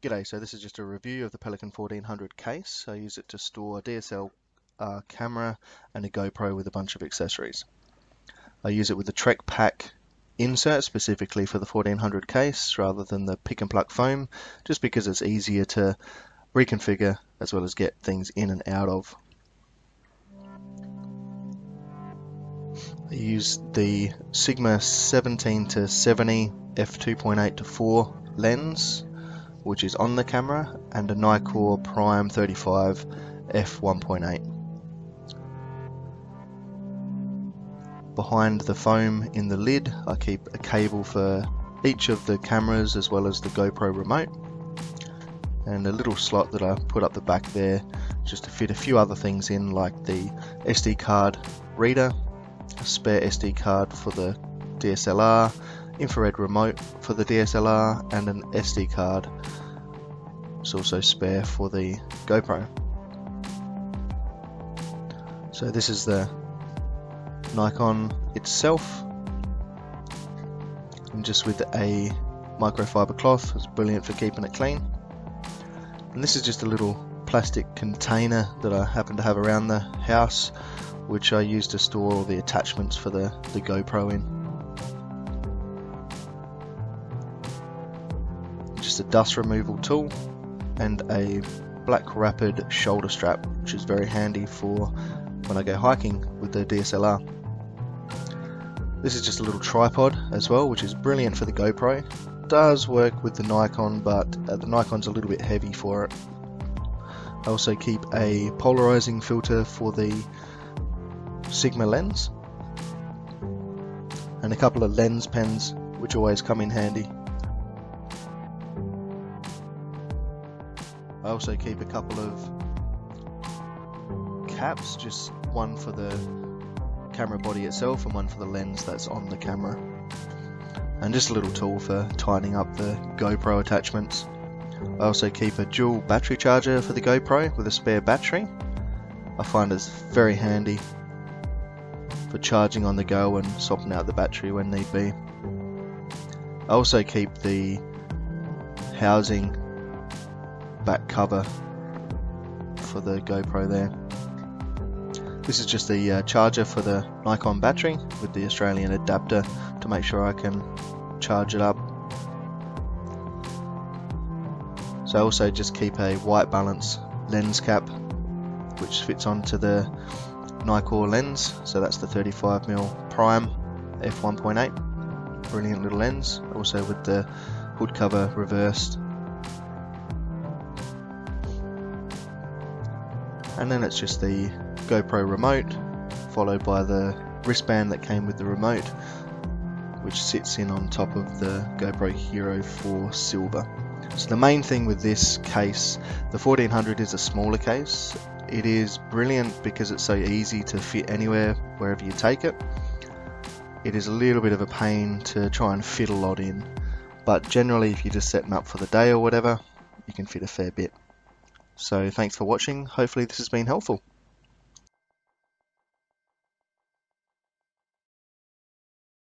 G'day, so this is just a review of the Pelican 1400 case. I use it to store a DSLR camera and a GoPro with a bunch of accessories. I use it with the TrekPak insert specifically for the 1400 case rather than the pick and pluck foam, just because it's easier to reconfigure as well as get things in and out of. I use the Sigma 17-70 f2.8-4 lens, which is on the camera, and a Nikkor Prime 35 f1.8. Behind the foam in the lid, I keep a cable for each of the cameras as well as the GoPro Remote, and a little slot that I put up the back there just to fit a few other things in, like the SD card reader, a spare SD card for the DSLR, infrared remote for the DSLR, and an SD card. It's also spare for the GoPro. So this is the Nikon itself, and just with a microfiber cloth. It's brilliant for keeping it clean. And this is just a little plastic container that I happen to have around the house, which I use to store all the attachments for the GoPro in. Just a dust removal tool and a BlackRapid shoulder strap, which is very handy for when I go hiking with the DSLR. This is just a little tripod as well, which is brilliant for the GoPro. It does work with the Nikon, but the Nikon's a little bit heavy for it. I also keep a polarizing filter for the Sigma lens, and a couple of lens pens, which always come in handy. I also keep a couple of caps, just one for the camera body itself and one for the lens that's on the camera, and just a little tool for tightening up the GoPro attachments. I also keep a dual battery charger for the GoPro with a spare battery. I find it's very handy for charging on the go and swapping out the battery when need be. I also keep the housing back cover for the GoPro there. This is just the charger for the Nikon battery with the Australian adapter to make sure I can charge it up. So I also just keep a white balance lens cap, which fits onto the Nikkor lens. So that's the 35mm Prime f1.8. Brilliant little lens, also with the hood cover reversed. And then it's just the GoPro Remote, followed by the wristband that came with the remote, which sits in on top of the GoPro Hero4 Silver. So the main thing with this case, the 1400 is a smaller case. It is brilliant because it's so easy to fit anywhere, wherever you take it. It is a little bit of a pain to try and fit a lot in, but generally if you're just setting up for the day or whatever, you can fit a fair bit. So thanks for watching. Hopefully this has been helpful.